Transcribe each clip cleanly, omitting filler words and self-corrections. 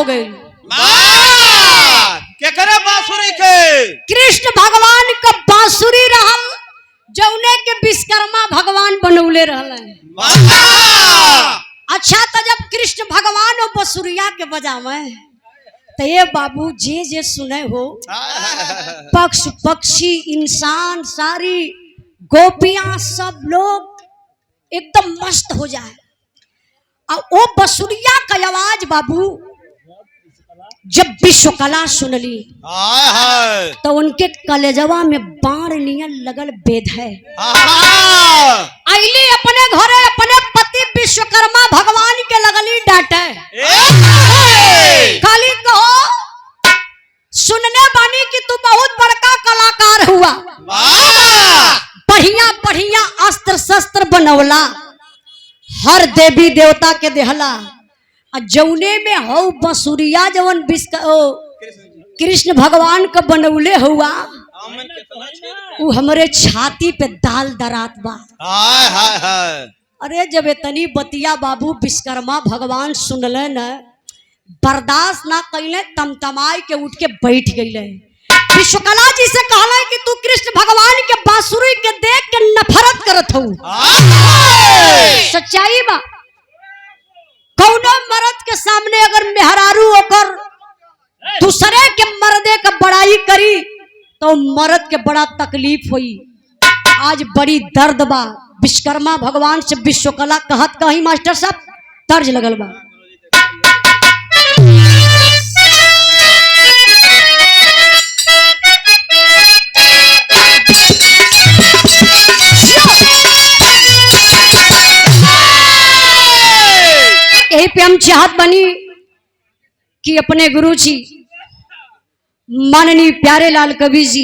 हो गई। केकरे बांसुरी के? कृष्ण भगवान का बांसुरी रहल जौने के विश्वकर्मा भगवान बनौले रहल। अच्छा तो जब कृष्ण भगवान और बांसुरिया के बजावे तो ये बाबू जे सुने हो पक्ष पक्षी इंसान सारी गोपियां सब लोग एकदम मस्त हो जाए। और वो बांसुरिया का आवाज बाबू जब विश्वकला सुनली तो उनके कलेजवा में बाण नियन लगल बेद है। आइली अपने घरे अपने पति विश्वकर्मा भगवान के लगली डांटे। खाली कहो सुनने बानी कि तू बहुत बड़का कलाकार हुआ, बढ़िया बढ़िया अस्त्र शस्त्र बनौला, हर देवी देवता के देहला। जौने में हो बांसुरिया जवन कृष्ण भगवान का बनौले हुआ वो हमरे छाती पे दाल दरात बा। अरे जब इतनी बतिया बाबू विश्वकर्मा भगवान सुनले न बर्दाश्त ना कैले तमतमाई के उठ के बैठ गईले। विश्वकला जी से कहला कि तू कृष्ण भगवान के बांसुरी के देख के नफरत करत हो। सच्चाई बा कौनो मर्द के सामने अगर मेहरारू होकर दूसरे के मर्दे का बड़ाई करी तो मर्द के बड़ा तकलीफ हुई। आज बड़ी दर्द बा। विश्वकर्मा भगवान से विश्वकला कहत कही मास्टर साहब तर्ज लगल बा। यही पे हम चाहत बनी कि अपने गुरु जी माननीय प्यारे लाल कवि जी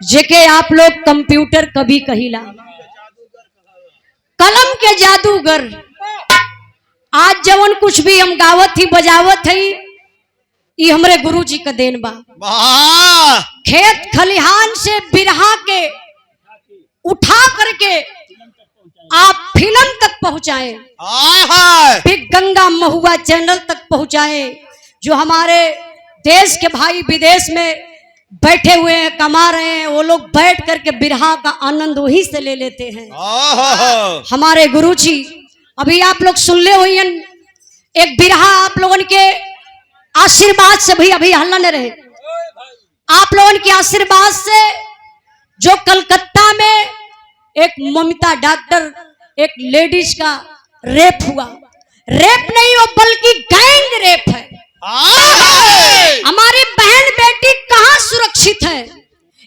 जेके आप लोग कंप्यूटर कवि कहिला, कलम के जादूगर, आज जवन कुछ भी हम गावत ही बजावत है ये हमरे गुरु जी का देन बा। खेत खलिहान से बिरहा के उठा करके आप फिल्म तक पहुंचाए, फिर गंगा महुआ चैनल तक पहुंचाए। जो हमारे देश के भाई विदेश में बैठे हुए हैं कमा रहे हैं वो लोग बैठ करके बिरहा का आनंद वहीं से ले लेते हैं। हमारे गुरुजी अभी आप लोग सुन ले हुई एक बिरहा आप लोगों के आशीर्वाद से भी अभी हल्ला न रहे, आप लोगों के आशीर्वाद से जो कलकत्ता में एक ममता डॉक्टर एक लेडीज का रेप हुआ, रेप नहीं हो बल्कि गैंग रेप है। हमारी बहन बेटी कहां सुरक्षित है?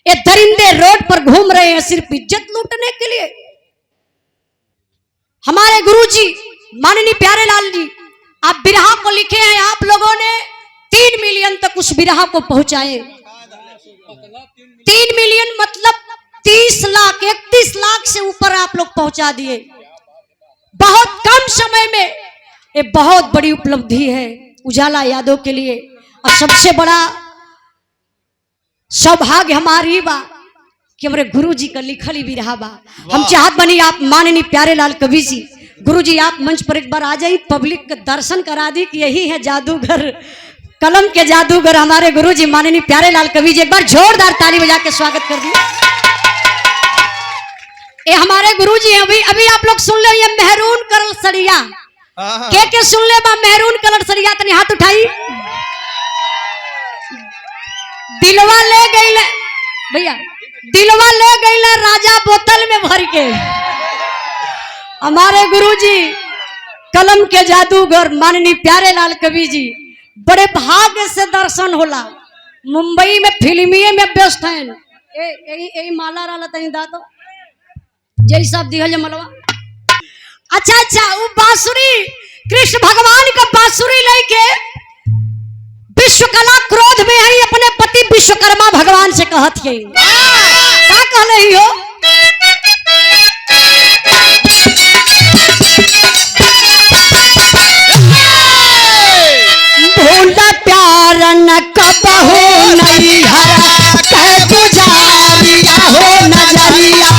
ये दरिंदे रोड पर घूम रहे हैं सिर्फ इज्जत लूटने के लिए। हमारे गुरुजी माननीय प्यारे लाल जी आप बिरहा को लिखे हैं, आप लोगों ने 3 मिलियन तक उस बिरहा को पहुंचाए। 3 मिलियन मतलब 30 लाख 31 लाख से ऊपर आप लोग पहुंचा दिए। बहुत कम समय में ये बहुत बड़ी उपलब्धि है उजाला यादव के लिए। और सबसे बड़ा सौभाग्य हमारी बा कि हमारे गुरु जी का लिखल ही बिरहा बा। हम चाहत बनी आप माननीय प्यारे लाल कवि जी, गुरु जी आप मंच पर एक बार आ जाइए, पब्लिक का दर्शन करा दी कि यही है जादूगर, कलम के जादूगर हमारे गुरु जी माननीय प्यारे लाल कवि जी। एक बार जोरदार ताली बजा के स्वागत कर दिए। ये हमारे गुरुजी हैं। अभी आप लोग सुन ले ये मेहरून कलर सरिया के सुन ले बा मेहरून कलर सरिया तनी हाथ उठाई। दिलवा ले गई भैया, दिलवा ले गई राजा बोतल में भर के। हमारे गुरुजी कलम के जादूगर माननीय प्यारे लाल कवि जी बड़े भाग्य से दर्शन होला। मुंबई में फिल्मीए में व्यस्त हैं। यही माला रहा तनी दातो जय सब दिहल मलवा। अच्छा वो बांसुरी कृष्ण भगवान का बांसुरी लेके विश्वकला क्रोध में आई अपने पति विश्वकर्मा भगवान से कहत है क्या कहले ही हो? भूला प्यार न कबहू नहीं हरा कह गुजारिया हो नजरिया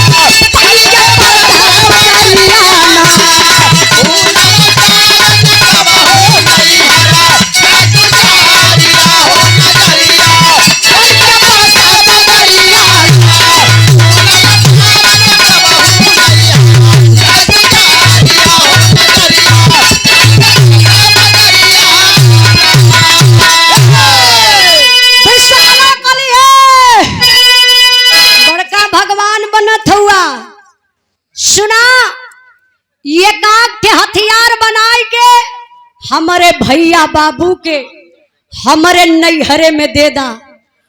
हमारे भैया बाबू के हमारे नैहरे में दे दा,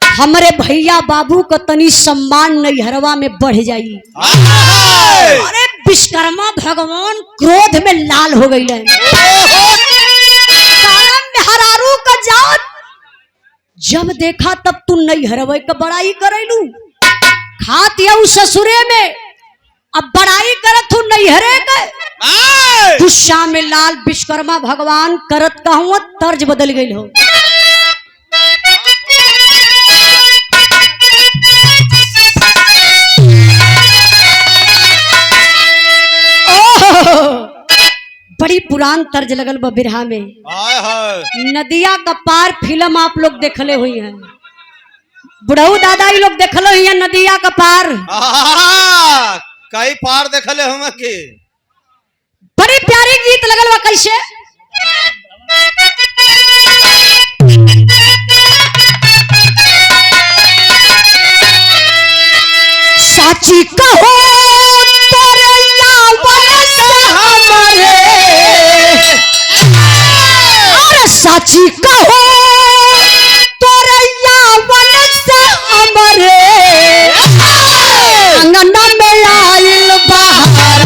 हमारे भैया बाबू को तनी सम्मान नैहरवा में बढ़ जाई। अरे विश्वकर्मा भगवान क्रोध में लाल हो गई। हरारू का जात जब देखा तब तू नैहरवे का बड़ाई करेलू, खात या ससुरे में, अब बड़ाई करत हूँ नैहरे का। गुस्सा में लाल विश्वकर्मा भगवान करत कहूँ तर्ज बदल गई हो। बड़ी पुरान तर्ज लगल बा बिरहा में। नदिया का पार फिल्म आप लोग देखले हुई हैं, बुढ़ऊ दादा ही लोग देखले हुई हैं नदिया का पार। कई पार देखले हम के। बड़ी प्यारी गीत लगल बा। कैसे साची कहो तेरे यावन से हमारे, अरे साची कहो तेरे यावन से हमारे, अंगना में आइल बाहर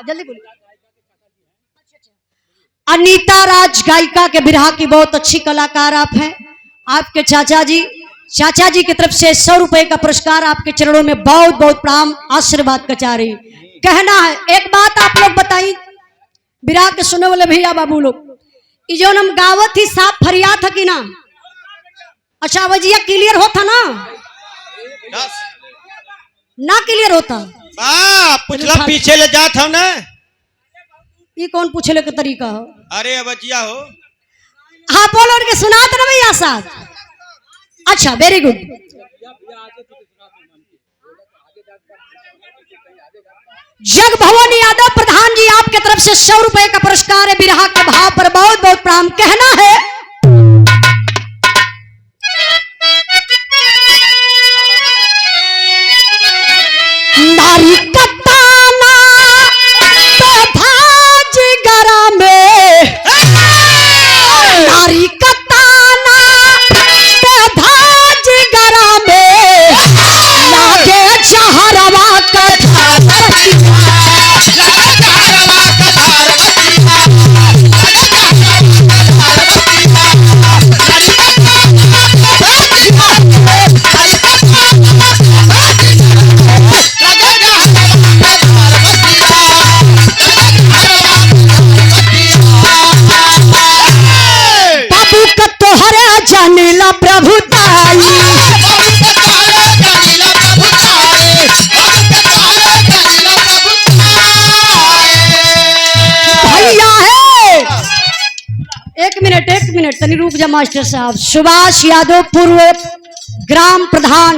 जल्दी बोलिए। अनीता राज गायिका के बिरहा की बहुत अच्छी कलाकार आप हैं। आपके चाचा जी की तरफ से 100 रुपए का पुरस्कार आपके चरणों में बहुत बहुत प्रणाम, आशीर्वाद का चाह रही। कहना है एक बात आप लोग बताई, बिरहा के सुने वाले भैया बाबू लोग, जो हम गावत ही साफ फरिया था कि ना? अच्छा वजिया क्लियर होता ना? ना क्लियर होता पुछला पीछे ले जात हो ना। ये कौन पूछले के तरीका हो? अरे अबजिया हो। हाँ बोलो उनके सुनाते ना भैया साथ। अच्छा वेरी गुड। जगभवन यादव प्रधान जी आपके तरफ से 100 रुपए का पुरस्कार है। बिरहा के भाव पर बहुत बहुत प्रणाम। कहना है नारी का ताना तो भाज गरा में, नारी का ताना तो भाज गरा में, लागे जहरवा का जानेला प्रभुताई, भैया है। एक मिनट तनी रुक जा मास्टर साहब। सुभाष यादव पूर्व ग्राम प्रधान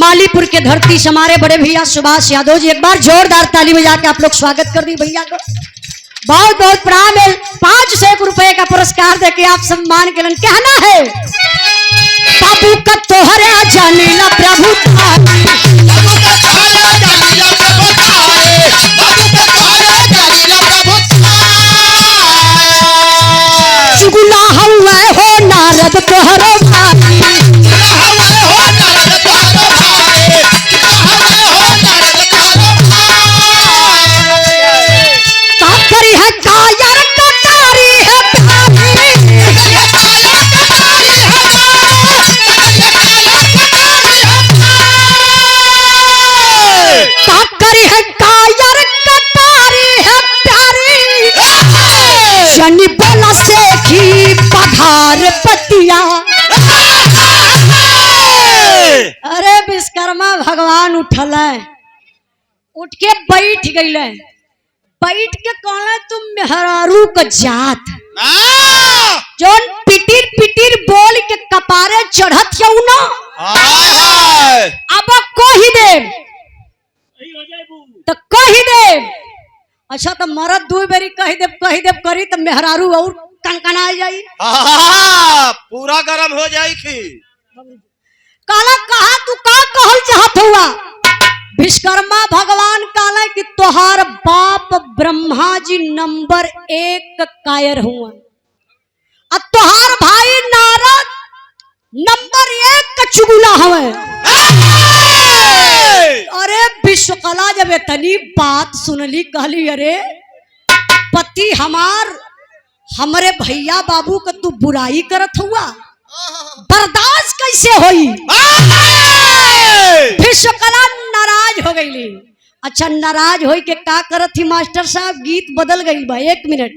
मालीपुर के धरती से हमारे बड़े भैया सुभाष यादव जी, एक बार जोरदार ताली बजा के आप लोग स्वागत कर दी भैया को। बहुत बहुत प्रणाम है। 500 रुपए का पुरस्कार देके आप सम्मान के लिए। कहना है बाबू का तोहरे जानेला प्रभु चुगला हुआ हो नारद तोहरो जनी बोला सेखी पघार पतिया। अरे विश्वकर्मा भगवान उठल उठ के बैठ गई, बैठ के कहला तुम मेहरारू का जात जोन पिटिर पिटिर बोल के कपारे चढ़त क्यों ना। अब कही दे तो कही दे। अच्छा तो मरद दू बेरी कही देव करी तो मेहरारू और कनकना जाई, पूरा गरम हो जाई की। काला कहा तू का कहल चाहत हुआ। विश्वकर्मा भगवान काला कि तोहार बाप ब्रह्मा जी नंबर 1 कायर हुआ और तोहार भाई नारद नंबर 1 का चुगला हवे। अरे विश्वकला जब इतनी बात सुनली कहली अरे पति हमार हमरे भैया बाबू का तू बुराई करत हुआ, बर्दाश्त कैसे होई। विश्वकला नाराज हो गई। अच्छा नाराज होई के का करत थी मास्टर साहब, गीत बदल गई बा। 1 minute.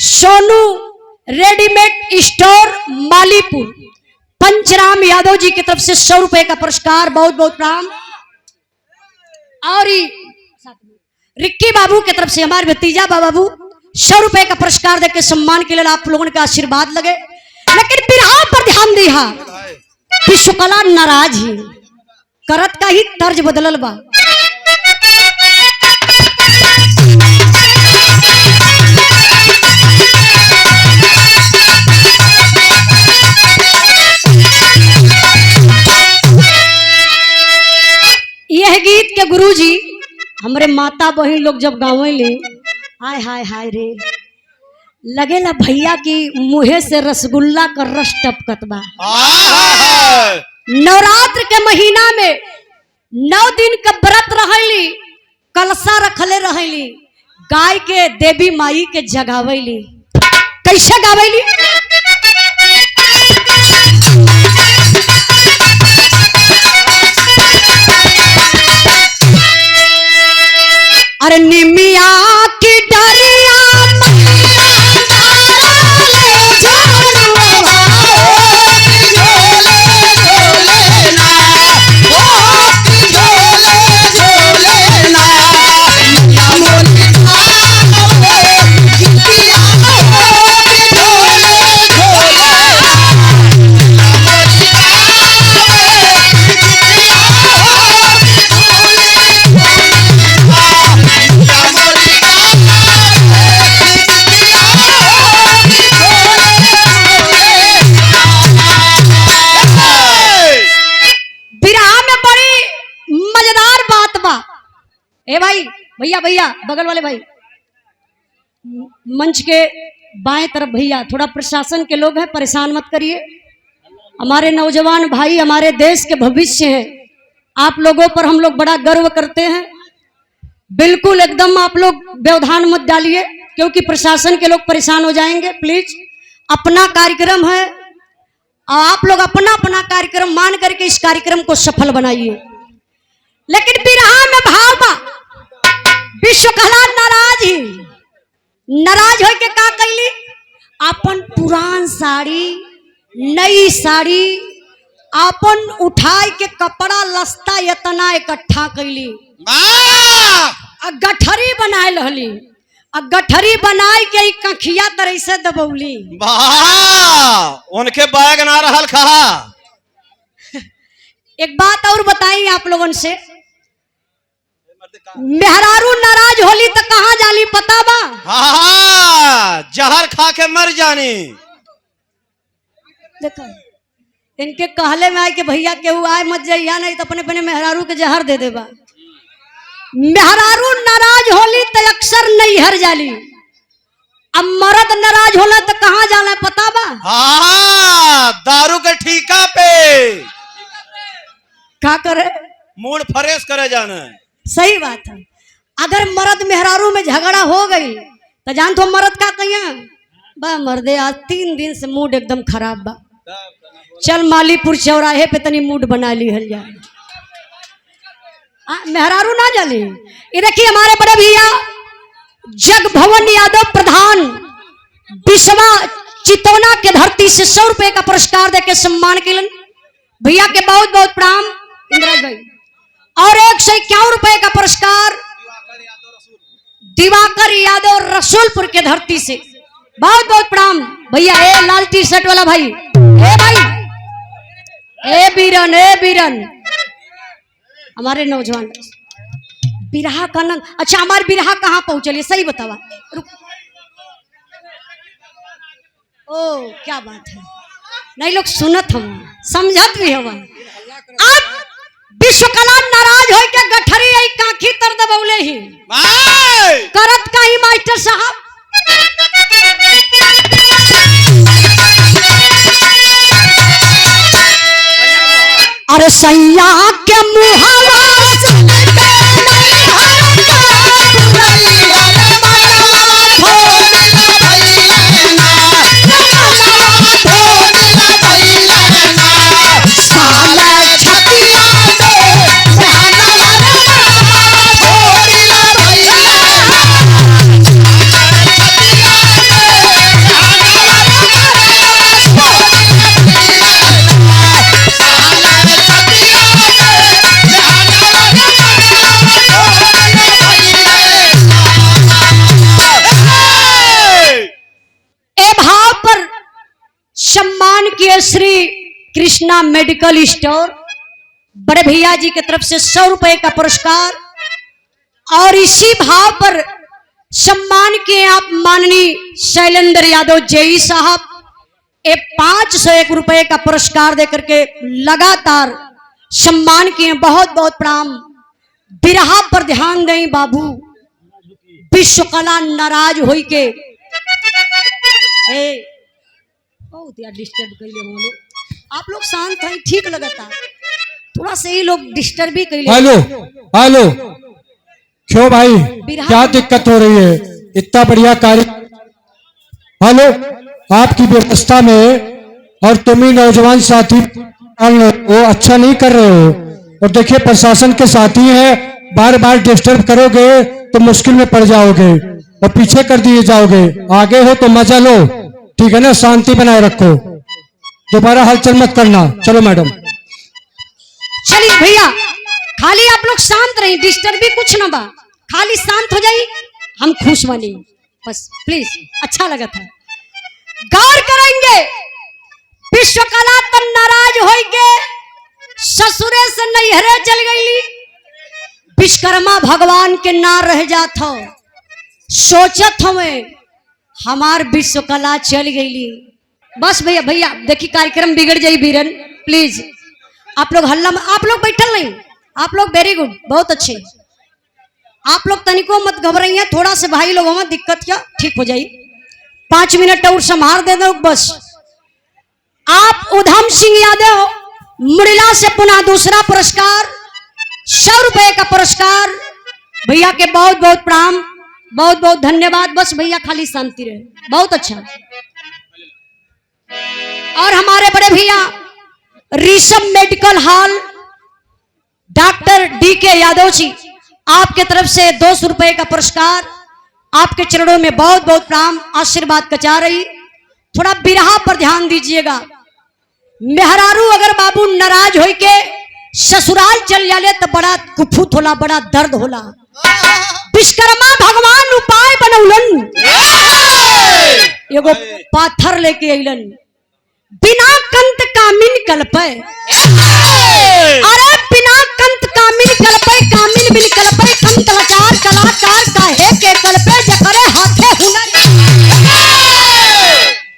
Sonu readymade store Malipur Pancharam Yadav ji की तरफ से 100 रुपए का पुरस्कार, बहुत बहुत प्रणाम। और रिक्की बाबू की तरफ से हमारे भतीजा बाबू 100 रुपए का पुरस्कार देकर सम्मान के लिए आप लोगों का आशीर्वाद लगे। लेकिन बिरहा पर ध्यान दिया, विश्वकला नाराज ही करत का ही तर्ज बदलल बा। यह गीत के गुरुजी हमरे माता बहन लोग जब गावे ले, हाय हाय हाय रे लगेला भैया की मुहे से रसगुल्ला का रस टपकत बा। नवरात्र के महीना में 9 दिन का व्रत रहली, कलशा रखले रहली, गाय के देवी माई के जगावैली। कैसे गावैली? अरे निमिया की डरिया ए भाई भैया भैया बगल वाले भाई मंच के बाएं तरफ भैया, थोड़ा प्रशासन के लोग हैं परेशान मत करिए। हमारे नौजवान भाई हमारे देश के भविष्य हैं, आप लोगों पर हम लोग बड़ा गर्व करते हैं। बिल्कुल एकदम आप लोग व्यवधान मत डालिए क्योंकि प्रशासन के लोग परेशान हो जाएंगे। प्लीज अपना कार्यक्रम है और आप लोग अपना अपना कार्यक्रम मान करके इस कार्यक्रम को सफल बनाइए। लेकिन बिरहा में भाव बा, विश्वकला नाराज हो के का कैली, अपन पुरान साड़ी नई साड़ी अपन उठाई के कपड़ा लस्ता इतना इकट्ठा कैली, गठरी बनाए रहली, गठरी बनाए के कखिया तरह से दबौली। उनके बैग ना रहल खा। एक बात और बताई आप लोगों से, मेहरारू नाराज होली तो कहाँ जाली पता बा? जहर खा के मर जानी। देखो इनके कहले में आए कि भैया केहू आए मत जाइया, नहीं तो अपने अपने मेहरारू के जहर दे देबा। मेहरारू नाराज होली तो अक्सर नैहर जाली, अब मर्द नाराज होला तो कहाँ जाना पता बा? दारू के ठीका पे क्या करे, मूड फ्रेश करे जाना। सही बात है। अगर मर्द मेहरारू में झगड़ा हो गई तो जान तो मर्द का कहिया बा, मर्दे आज 3 दिन से मूड एकदम खराब बा, चल मालीपुर चौराहे पे तनी मूड बना ली हल जाए। मेहरारू ना जाली। ये देखिए हमारे बड़े भैया जगभवन यादव प्रधान विश्वा चितौना के धरती से 100 रुपए का पुरस्कार देके सम्मान किलन। भैया के बहुत बहुत प्रणाम इंद्राज भाई। और 151 रुपए का पुरस्कार दिवाकर यादव रसूलपुर के धरती से, बहुत बहुत प्रणाम भैया। ए लाल टी शर्ट वाला भाई, ए भाई, ए बीरन हमारे नौजवान बिरहा का नंग। अच्छा हमारे बिरहा कहाँ पहुंचलिए सही बतावा। ओ क्या बात है, नहीं लोग सुनत हम समझत भी हम। अब विश्वकला नाराज हो के गठरी आई काखी तर दबौले ही करत का ही मास्टर साहब। अरे सैया के मुहावा सम्मान किए श्री कृष्णा मेडिकल स्टोर बड़े भैया जी की तरफ से 100 रुपए का पुरस्कार। और इसी भाव पर सम्मान किए आप माननीय शैलेंद्र यादव जेई साहब, 501 रुपए का पुरस्कार देकर के लगातार सम्मान किए। बहुत बहुत प्रणाम। बिरहा पर ध्यान दें बाबू, विश्वकला नाराज होई के बहुत यार डिस्टर्ब कर ले लोग। आप लोग शांत हैं, ठीक लगता, थोड़ा सा ही लोग डिस्टर्ब भी कर ले। हेलो हेलो, क्यों भाई क्या दिक्कत हो रही है? इतना बढ़िया कार्य हेलो आपकी व्यवस्था में और तुम ही नौजवान साथी वो अच्छा नहीं कर रहे हो। और देखिए प्रशासन के साथी हैं, बार बार डिस्टर्ब करोगे तो मुश्किल में पड़ जाओगे और पीछे कर दिए जाओगे। आगे हो तो मजा लो, ठीक है ना? शांति बनाए रखो, दोबारा हलचल मत करना। चलो मैडम। चलिए भैया, खाली आप लोग शांत रहिए, डिस्टर्ब भी कुछ ना बा, खाली शांत हो जाइए, हम खुश बने बस प्लीज। अच्छा लगा था, गौर करेंगे। विश्वकला तन नाराज होइके ससुरे से नैहरे चल गई। विश्वकर्मा भगवान के ना रह जात हो, सोचत हमें हमार विश्वकला चल गई। बस भैया भैया देखिए कार्यक्रम बिगड़ जाई बीरन, प्लीज आप लोग हल्ला, आप लोग बैठल नहीं, आप लोग वेरी गुड, बहुत अच्छे। आप लोग तनिको मत घबराइए, थोड़ा से भाई लोगों में दिक्कत क्या ठीक हो जाई। 5 मिनट और संभाल दे दो बस। आप उधम सिंह यादव मुड़िला से पुनः दूसरा पुरस्कार 100 रुपए का पुरस्कार। भैया के बहुत बहुत प्रणाम, बहुत बहुत धन्यवाद। बस भैया खाली शांति रहे, बहुत अच्छा। और हमारे बड़े भैया Rishabh medical hall doctor DK Yadav ji, आपके तरफ से 200 रुपए का पुरस्कार। आपके चरणों में बहुत बहुत प्रणाम, आशीर्वाद कचा रही। थोड़ा बिरहा पर ध्यान दीजिएगा। मेहरारू अगर बाबू नाराज होई के ससुराल चल जाले तो बड़ा कुफुत होला, बड़ा दर्द होला। विश्वकर्मा भगवान उपाय बनौलन, एगो पाथर लेके अइलन, बिना कंत कामिन कल्पे। अरे बिना कंत कामिन कल्पे, कामिन बिन कल्पे, कंत लाचार कलाकार काहे के कल्पे, जकरे हाथे हुनर।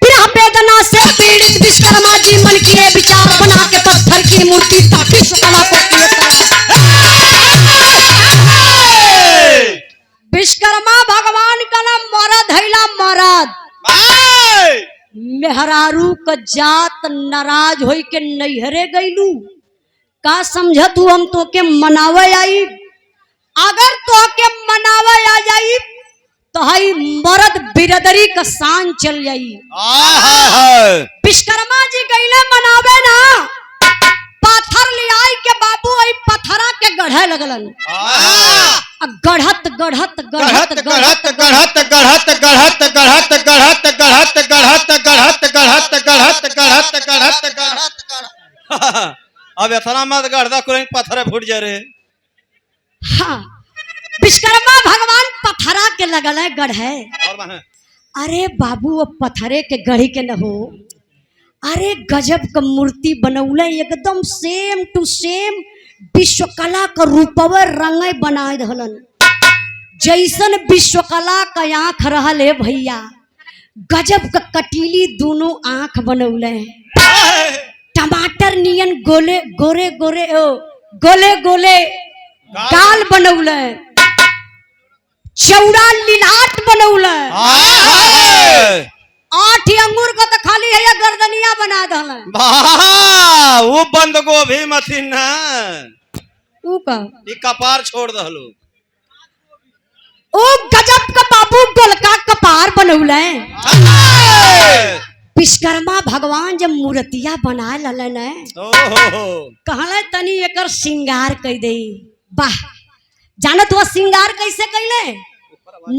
विरह वेदना से पीड़ित विश्वकर्मा जी मन किए विचार, बना के पत्थर की मूर्ति विश्वकला को किए विश्वकर्मा भगवान का नाम मरद हैला मरद। मेहरारू का जात नाराज होई के नैहरे गईलू। का समझत हूँ हम तो के मनावे आई, अगर तो के मनावे आ जाई तो हई मरद बिरदरी का शान चल जाई। विश्वकर्मा जी गईले मनावे ना, पाथर ले आई के बाबू आई पथरा के गढ़े लगलन। गढ़त गढ़त गढ़त गढ़त गढ़त गढ़त गढ़त गढ़त गढ़त गढ़त गढ़त अब इतना मत गढ़दा कुरें पत्थर फूट जा रे। हाँ विश्वकर्मा भगवान पथरा के लगल है गढ़े। और माने अरे बाबू अब पथरे के गढ़ी के न हो, अरे गजब का मूर्ति बनौले एकदम सेम टू सेम विश्वकला का रूपवे रंगे बनाए रहलन। जैसन विश्वकला का आंख रहल है भैया, गजब का कटीली दोनों आंख बनौले। टमाटर नियन गोले गोरे गोरे गोले गोले गाल बनौले, चौड़ा लीलाट बनौले। 8 अंगूर को तो खाली है गर्दनिया बना दल। वो बंद गोभी मथीन ना ऊ का ई कपार छोड़ दहलो। ओ गजब का बाबू गोलका कपार बनौले। विश्वकर्मा भगवान जब मूर्तिया बनाए ललन है, कहले तनी एकर श्रृंगार कई दे। वाह, जानत हुआ श्रृंगार कैसे कैले?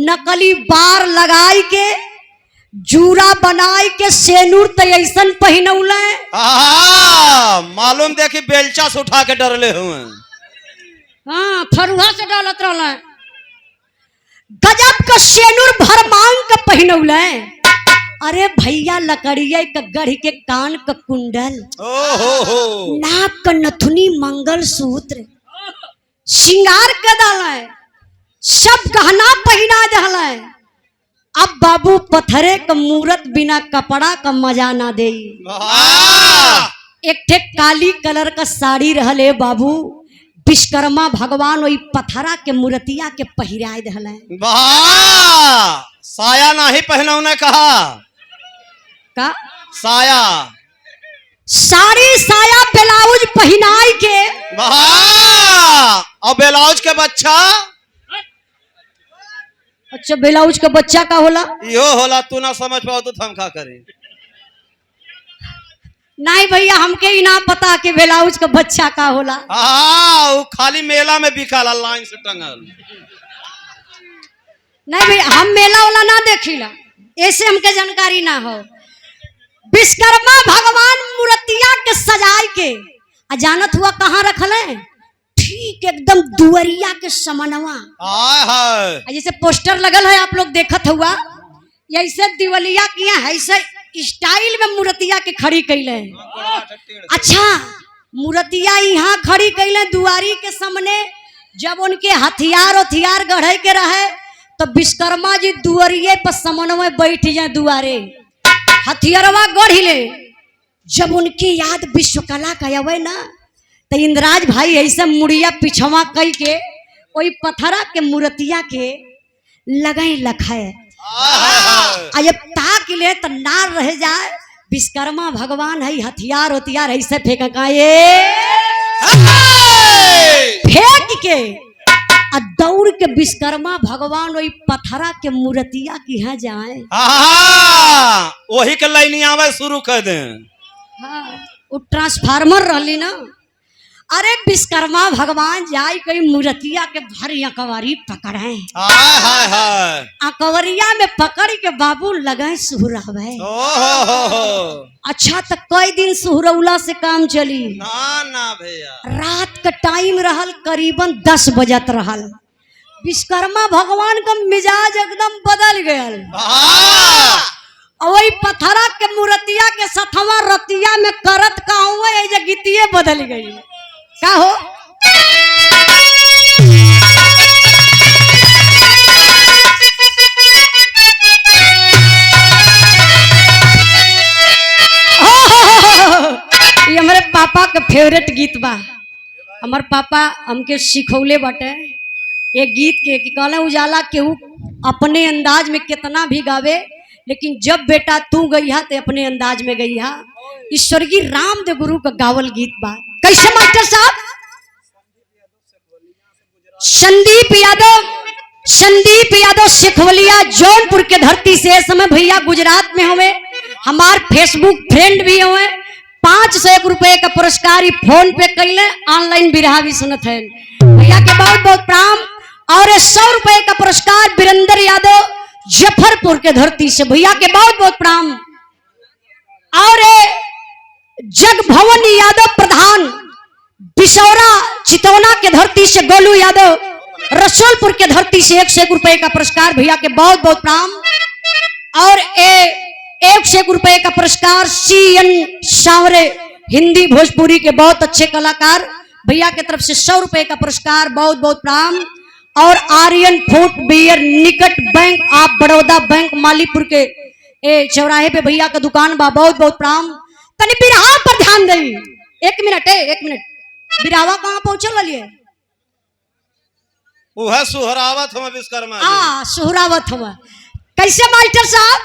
नकली बार लगाई के, जूरा बनाई के, सेनूर तैसन पहनौले। मालूम देखी बेलचा से उठा के डरले हुए। हाँ फरुहा से डालत रहले। गजब का सेनूर भरमांग का पहनौले। अरे भैया लकड़िया का गढ़ के कान का कुंडल, नाक का नथुनी, मंगल सूत्र, श्रृंगार के डाले, सब गहना पहना दहले। अब बाबू पत्थरे का मूरत बिना कपड़ा का मजा ना दे। एक ठे काली कलर का साड़ी रहले बाबू, विश्वकर्मा भगवान वही पत्थरा के मूर्तिया के पहिराए दहले। साया नहीं पहनौने कहा का? साया साड़ी साया ब्लाउज पहनाई के। और ब्लाउज के बच्चा? अच्छा ब्लाउज का बच्चा का होला? यो होला, तू ना समझ पाओ तो हम का करें। नहीं भैया हमके ही ना पता कि ब्लाउज का बच्चा का होला। वो खाली मेला में बिकाला लाइन से टंगल। नहीं भैया हम मेला वाला ना देखिला, ऐसे हमके जानकारी ना हो। विश्वकर्मा भगवान मूर्तिया के सजाई के अजानत हुआ कहाँ रखले? ठीक एकदम दुअरिया के समनवा। जैसे पोस्टर लगल है आप लोग देखत हुआ, ऐसे दिवलिया किया है, ऐसे स्टाइल में मूर्तिया के खड़ी कैले। अच्छा मूर्तिया यहाँ खड़ी कैले दुआरी के सामने। जब उनके हथियार गढ़े के रहे तो विश्वकर्मा जी दुआरिये पर समनवे बैठ जाए दुआरे, हथियारवा गढ़ ले। जब उनकी याद विश्वकला का आवे ना तो इंद्राज भाई ऐसे मुड़िया पिछवा कई के वही पत्थरा के मूर्तिया के लगाई लखाए। जब ताक ले तो नार रह जाए, विश्वकर्मा भगवान है हथियार ऐसे फेंक के दौड़ के विश्वकर्मा भगवान वही पत्थरा के मूर्तिया की यहाँ जाए। वही के लाइन आवे शुरू कर दे। हाँ वो ट्रांसफार्मर रहली ना। अरे विश्वकर्मा भगवान जाए कई मूर्तिया के भरी अकवरी पकड़े। अकवरिया में पकड़ के बाबू लगे सुहरावे। अच्छा तो कई दिन सुहरौला से काम चली ना भैया। रात का टाइम रहल, करीबन 10 बजत रहल। विश्वकर्मा भगवान का मिजाज एकदम बदल गयल। वही पत्थरा के मूर्तिया के सथवा रतिया में करत का हुए गीतिये बदल गई। का हो ये हमारे पापा का फेवरेट गीत बा। हमार पापा हमके सिखौले बाटे ये गीत के कि कहले उजाला केहू अपने अंदाज में कितना भी गावे, लेकिन जब बेटा तू गई हा ते अपने अंदाज में गई हा। ईश्वरगी रामदेव गुरु का गावल गीत बा। कैसे मास्टर साहब? संदीप यादव शेखवलिया जौनपुर के धरती से इस समय भैया गुजरात में हुए। हमार फेसबुक फ्रेंड भी हुए। 501 रुपए का पुरस्कार फोन पे कैले, ऑनलाइन बिरहा भी सुनत है। भैया के बहुत बहुत प्रणाम। और 100 रुपए का पुरस्कार वीरेंद्र यादव जफरपुर के धरती से, भैया के बहुत बहुत प्रणाम। और जगभवन यादव प्रधान बिसौरा चितौना के धरती से गोलू यादव रसोलपुर के धरती से 101 रुपए का पुरस्कार भैया के बहुत बहुत प्रणाम। और 101 रुपए का पुरस्कार CN सावरे हिंदी भोजपुरी के बहुत अच्छे कलाकार भैया की तरफ से 100 रुपए का पुरस्कार बहुत बहुत प्रणाम। और आर्यन फुटवियर निकट bank of Baroda bank Malipur के चौराहे पे भैया का दुकान बा बहुत बहुत प्रणाम। तनी बिरहा पर ध्यान दई। 1 मिनट बिरहावा कहाँ पहुंचल लिए? वह सुहरावत हम विश्वकर्मा जी। हाँ सुहरावत हुआ। कैसे मास्टर साहब?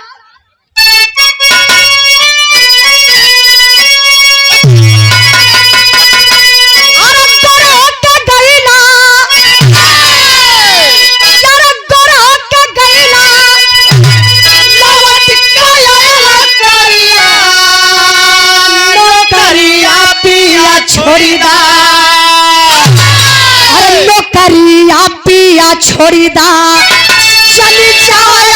नौकरिया पिया छोड़ी दा चली जाए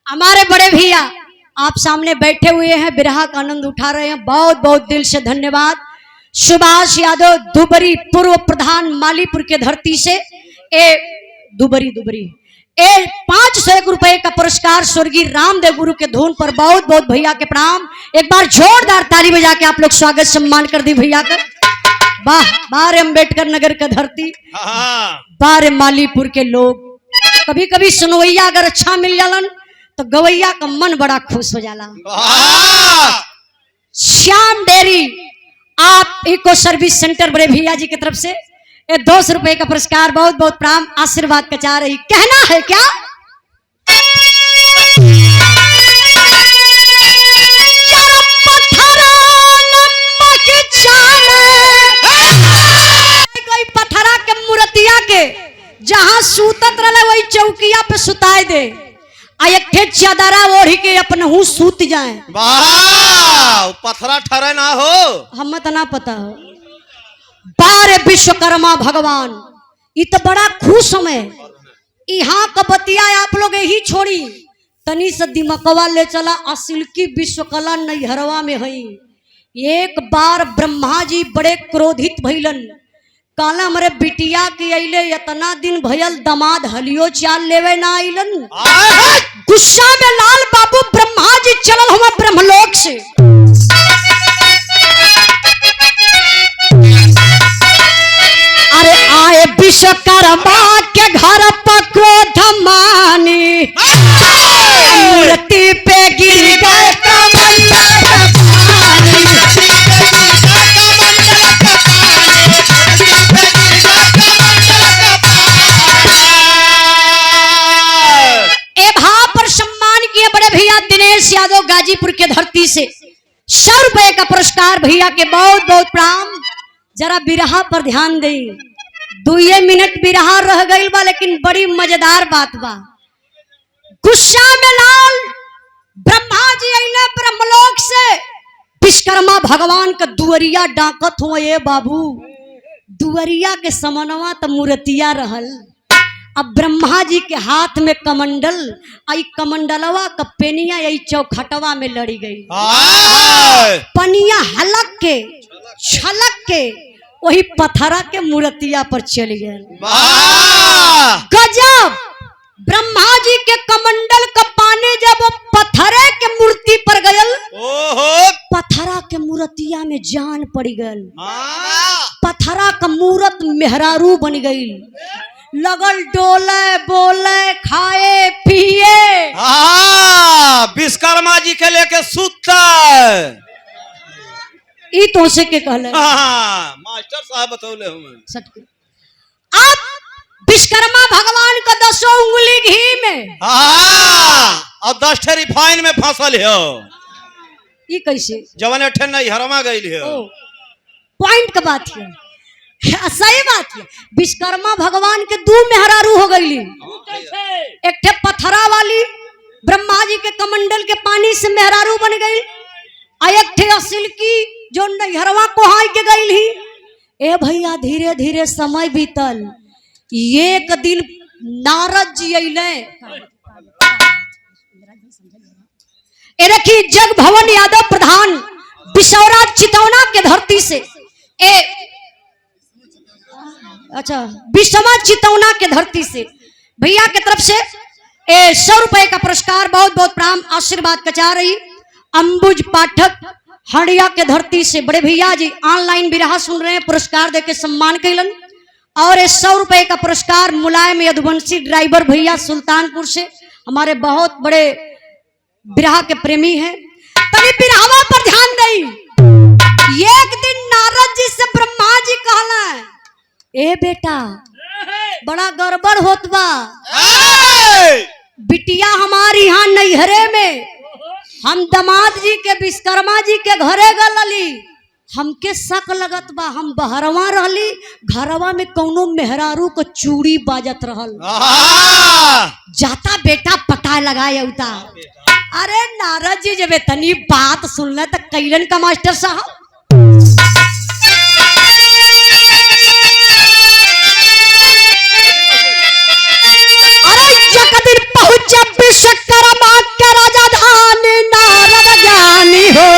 हमारे बड़े भैया आप सामने बैठे हुए हैं, बिरहा का आनंद उठा रहे हैं। बहुत बहुत दिल से धन्यवाद। सुभाष यादव दुबरी पूर्व प्रधान मालीपुर के धरती से दुबरी 501 रुपए का पुरस्कार स्वर्गीय रामदेव गुरु के धुन पर बहुत बहुत भैया के प्रणाम। एक बार जोरदार ताली बजा के आप लोग स्वागत सम्मान कर दी भैया का। वाह बारे अम्बेडकर नगर का धरती, बारे मालीपुर के लोग। कभी कभी सुनवैया अगर अच्छा मिल जालन तो गवैया का मन बड़ा खुश हो जाला। श्याम डेयरी आप इको सर्विस सेंटर बड़े भैया जी की तरफ से 200 रुपए का पुरस्कार बहुत बहुत प्रणाम आशीर्वाद का चाह रही। कहना है क्या? कोई पत्थरा के मूर्तिया के जहां सूतत रहे वही चौकिया पे सुताए दे आ एक चादरा ओढ़ी के अपनहू सूत जाए। पथरा ठहरे ना हो हम तो ना पता हो। बारे विश्वकर्मा भगवान ये तो बड़ा खुश समय यहाँ का बतिया आप लोग यही छोड़ी तनी से दिमकवा ले चला। असिल की विश्वकला नैहरवा में है। एक बार ब्रह्मा जी बड़े क्रोधित भइलन, काला हमारे बिटिया के अइले इतना दिन भयल दमाद हलियो चाल लेवे ना अइलन। गुस्सा में लाल बाबू ब्रह्मा जी चलल हुआ ब्रह्मलोक से। अरे आए विश्वकर्मा के घर पर क्रोध मानी मूर्ति पे गिर गए दिनेश यादव गाजीपुर के धरती से 100 रुपए का पुरस्कार भैया के बहुत बहुत प्रणाम। जरा बिरहा पर ध्यान दे। 2 मिनट बिरहा रह गई बा लेकिन बड़ी मजेदार बात बा। गुस्सा में लाल ब्रह्मा जी आइने ब्रह्मलोक से विश्वकर्मा भगवान का दुअरिया डाकत हो। ये बाबू दुअरिया के समनवा त मूर्तिया रहल। अब ब्रह्मा जी के हाथ में कमंडल आई कमंडलवा का पेनिया यही चौखटवा में लड़ी गई। पनिया हलक के छलक के वही पथरा के मूर्तिया पर चल गए। गजब! ब्रह्मा जी के कमंडल का पानी जब वो पथरे के मूर्ति पर गयल, पथरा के मूर्तिया में जान पड़ गल। पथरा का मूर्त मेहरारू बन गई। लगल डोले बोले खाए पिए। विश्वकर्मा जी के लेके सुता ई तो से के कहले मास्टर साहब बतौले हम। आप विश्वकर्मा भगवान का 10 उंगली घी में और 10 रिफाइन में फसल हो। ये कैसे जवन अठे नहीं हरमा गई है। पॉइंट का बात है, सही बात है। विश्वकर्मा भगवान के दो मेहरारू हो गई। एक ठे पथरा वाली ब्रह्मा जी के कमंडल के पानी से मेहरारू बन गई, और एक ठे असिल की जो नैहरवा कोहाई के गई ही। ए भैया धीरे धीरे समय बीतल। एक दिन नारद जी अइले। ए रखी जग भवन यादव प्रधान बिशौरा चितौना के धरती से अच्छा विषमा चितौना के धरती से भैया के तरफ से 100 रुपए का पुरस्कार बहुत बहुत प्रणाम आशीर्वाद कचा रही। अंबुज पाठक हड़िया के धरती से बड़े भैया जी ऑनलाइन बिरहा सुन रहे हैं, पुरस्कार देके सम्मान कैलन। और 100 रुपए का पुरस्कार मुलायम यदुवंशी ड्राइवर भैया सुल्तानपुर से, हमारे बहुत बड़े बिरहा के प्रेमी हैं। तभी बिरहावा पर ध्यान दई। एक दिन नारद जी से ब्रह्मा जी कहला, ए बेटा बड़ा गड़बड़ होत बा, बिटिया हमारी यहाँ नैहरे में हम दामाद जी के विश्वकर्मा जी के घरे गलली, हमके शक लगत बा, हम बहरवा रहली, घरवा में कौनो मेहरारू को चूड़ी बाजत रहल, जाता बेटा पता लगाए उता। अरे नारद जी जब तनी बात सुनले तो कैलन का मास्टर साहब, पहुंचा विश्वकर्मा के राजधानी नारद ज्ञानी हो,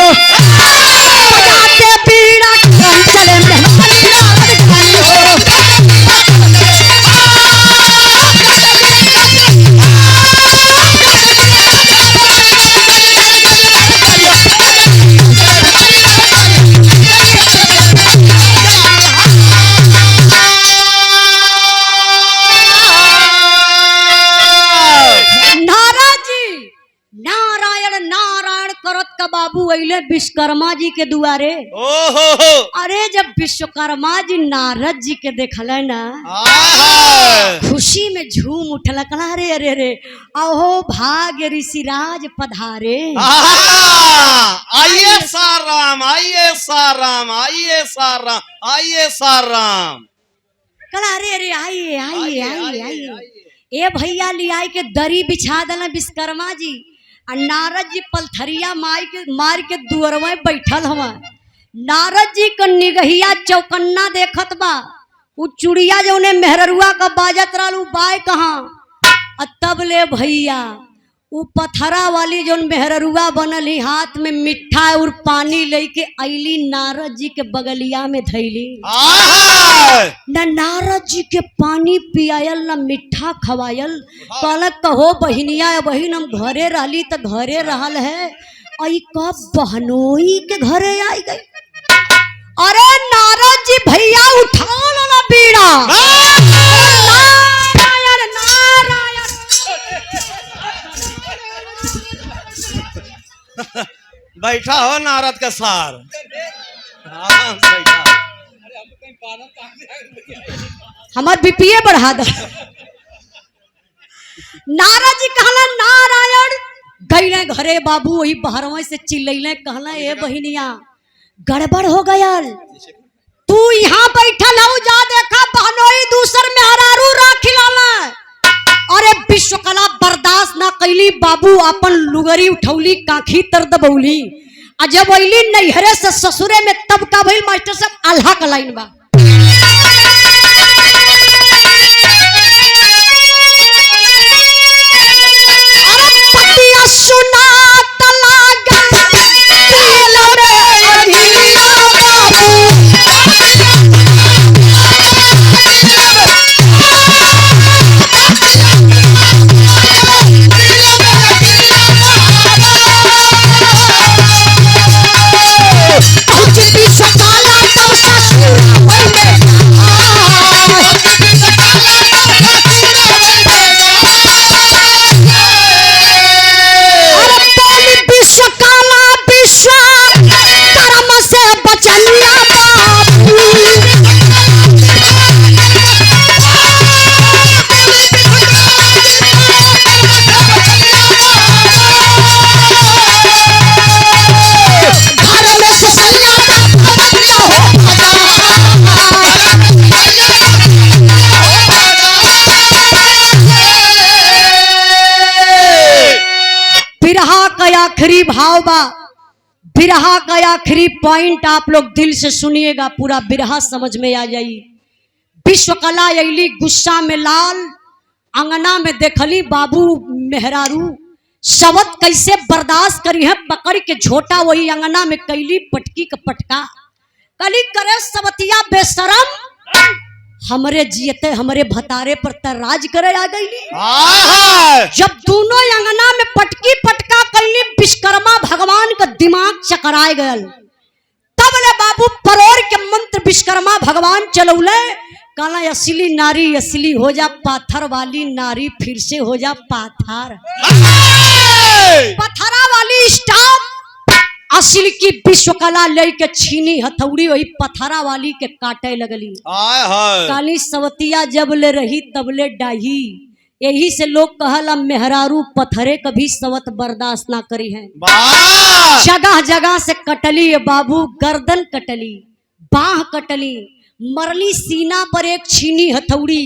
बजाते बीड़ा कम चले मेहमान नारद ज्ञानी हो। बाबू अइले विश्वकर्मा जी के दुआरे। अरे जब विश्वकर्मा जी नारद जी के देखल ना, खुशी में झूम उठल, कला रे अरे रे अहो भाग्य ऋषिराज पधारे। आइए साराम, आइए साराम, आइए साराम, आइए साराम, कला रे अरे आइए आइए आइए आइए। ए भैया लियाई के दरी बिछा दल विश्वकर्मा जी, नारद जी पलथरिया मार के दुअरवा बैठल हवा। नारद जी का निगहिया चौकन्ना देखत बा, उ चुड़िया जो उन्हें मेहररुआ का बाजत रहल उ बाय कहाँ। तब ले भैया उ पथरा वाली जो मेहररुआ बनल ही हाथ में मिठा और पानी लेके अली नारद जी के बगलिया में धैली। न नारद जी के पानी पियायल न मिठा खवायल। कहलक कहो बहिनिया बहिन हम घरे रहली तो घरे रहल है, आई कब बहनोई के घरे आई गई। अरे नारद जी भैया उठा लो बीड़ा, नारायण नारायण। बैठा हो नारद का सार, हमार बीपीए बढ़ा दो। नारद जी कहला नारायण। गईले घरे बाबू वही बहरवा से चिल्लैले, कहला ए बहिनिया गड़बड़ हो गयल, तू यहाँ बैठल हो, जा देखा बहनोई दूसर में हरारू राखिलाला। अरे विश्वकला बर्दाश्त ना कैली, बाबू अपन लुगरी उठौली, काखी तर दबौली। जब अली नैहरे से ससुरे में तब का भइल मास्टर साहब आल्हा का लाइन बा। अरे पतिया सुना तला विश्वकला तब ससुर आखिरी भाव बा, बिरहा का आखिरी पॉइंट आप लोग दिल से सुनिएगा, पूरा बिरहा समझ में आ जाई। विश्वकला अली गुस्सा में लाल, अंगना में देखली बाबू मेहरारू, सवत कैसे बर्दाश्त करी है, पकड़ के झोटा वही अंगना में कैली पटकी का पटका। कली करे सवतिया बेशरम, हमरे जियते हमरे भतारे पर तराज करे आ गई। जब दोनों अंगना में पटकी पटका कैली, विश्वकर्मा भगवान का दिमाग चकराए गयल। तब ले बाबू परोर के मंत्र विश्वकर्मा भगवान चलौले, कहला असली नारी असली हो जा, पाथर वाली नारी फिर से हो जा पाथर। पथरा वाली स्टाफ असली की विश्वकला लेके छीनी हथौड़ी वही पथरा वाली के काटे लगली। काली सवतिया जब ले रही तबले डाही, यही से लोग कहला मेहरारू पथरे कभी सवत बर्दाश्त ना करी है। जगह जगह से कटली बाबू, गर्दन कटली, बाह कटली, मरली सीना पर एक छीनी हथौड़ी।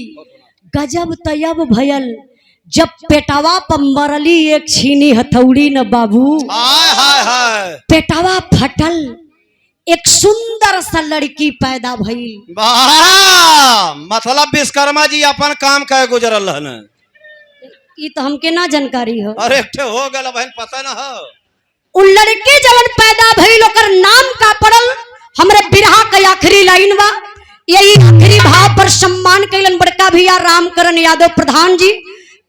गजब तयब भयल जब पेटावा पर मरली एक छीनी हथौड़ी न बाबू, पेटावा फटल, एक सुंदर सा लड़की पैदा भइल। मतलब विश्वकर्मा जी अपन काम कहे गुजरल हन, ये तो हमके ना जानकारी हो। अरे हो गल बहन, पता ना हो। उन लड़की जवन पैदा भइल ओकर नाम का पड़ल, हमरे बिरहा का आखिरी लाइन बा। यही आखिरी भाव पर सम्मान कैलन बड़का भैया रामकरण यादव प्रधान जी,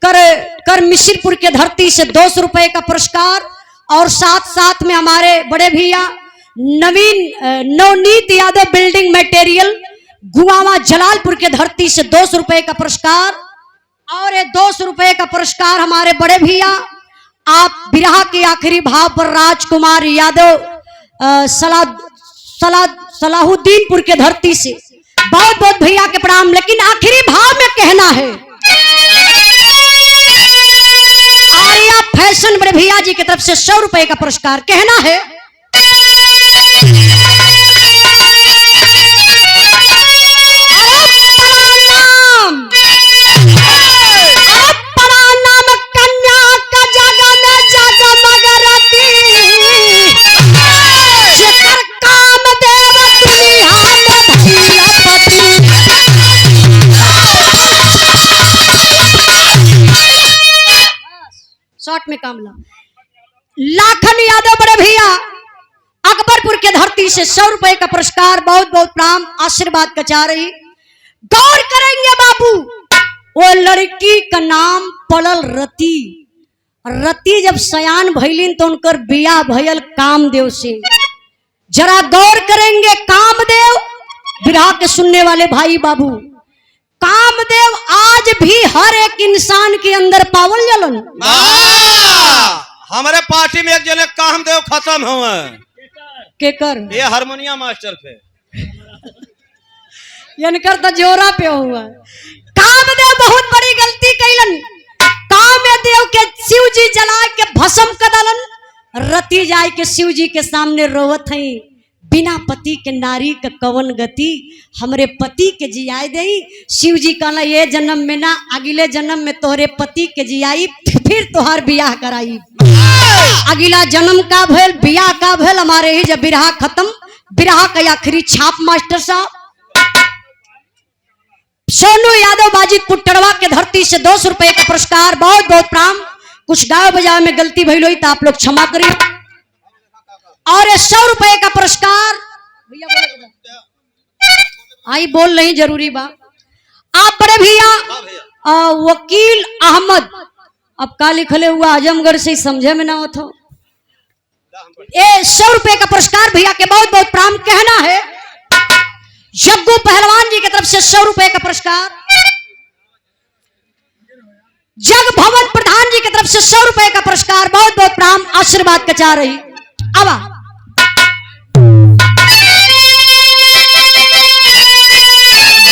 कर मिश्रपुर के धरती से 200 रुपए का पुरस्कार, और साथ साथ में हमारे बड़े भैया नवनीत यादव बिल्डिंग मटेरियल गुआवा जलालपुर के धरती से 200 रुपए का पुरस्कार, और 200 रुपए का पुरस्कार हमारे बड़े भैया आप बिरहा के आखिरी भाव पर राजकुमार यादव सलाहुद्दीनपुर के धरती से बहुत बहुत भैया के प्रणाम। लेकिन आखिरी भाव में कहना है, आर्या फैशन बड़े भैया जी की तरफ से 100 रुपए का पुरस्कार। कहना है, शॉर्ट में काम ला। लाखन यादव बड़े भैया अकबरपुर के धरती से 100 रुपए का पुरस्कार, बहुत बहुत प्रणाम, आशीर्वाद कचा रही। गौर करेंगे बाबू, वो लड़की का नाम पड़ल रति। रति जब सयान भइलिन तो उनकर बिया भयल कामदेव से। जरा गौर करेंगे, कामदेव बिरहा के सुनने वाले भाई बाबू, कामदेव आज भी हर एक इंसान के अंदर पावल जलन। हमारे पार्टी में एक जने कामदेव खत्म हुए के कर, ये हारमोनियम मास्टर पे यनकर तो जोरा पे हुआ। कामदेव बहुत बड़ी गलती कैलन, कामदेव के शिव जी जला के भस्म कदलन। रति जाय के शिव जी के सामने रोवत है, बिना पति के नारी का कवन गति, हमरे पति के जियाई दे। शिव जी कहला, ये जन्म में ना, अगले जन्म में तोहरे पति के जियाई, फिर तोहार बियाह कराई। अगला जन्म का भेल, बियाह का भेल, हमारे ही जब बिरहा खत्म। बिरहा का आखिरी छाप मास्टर साहब सोनू यादव बाजी कुट्टड़वा के धरती से 200 रुपए का पुरस्कार, बहुत बहुत प्रणाम। कुछ गाँव बजाव में गलती भइल हुई तो आप लोग क्षमा करिए। और 100 रुपए का पुरस्कार आई बोल नहीं जरूरी बा। आप बड़े भैया वकील अहमद, अब का लिखले हुआ आजमगढ़ से समझे में ना हो तो, ये 100 रुपए का पुरस्कार भैया के बहुत बहुत प्रणाम। कहना है, जग्गू पहलवान जी की तरफ से 100 रुपए का पुरस्कार, जग भवन प्रधान जी की तरफ से 100 रुपए का पुरस्कार, बहुत बहुत प्रणाम, आशीर्वाद कचा रही। अब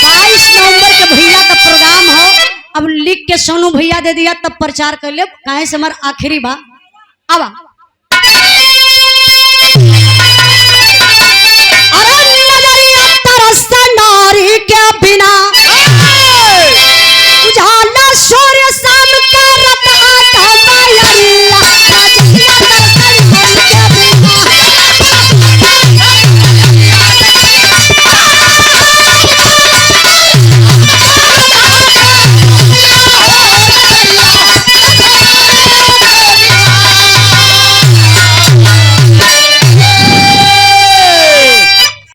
22 नवंबर के भैया का प्रोग्राम हो, अब लिख के सोनू भैया दे दिया तब प्रचार कर ले, काहे से हमारा आखिरी बा। अब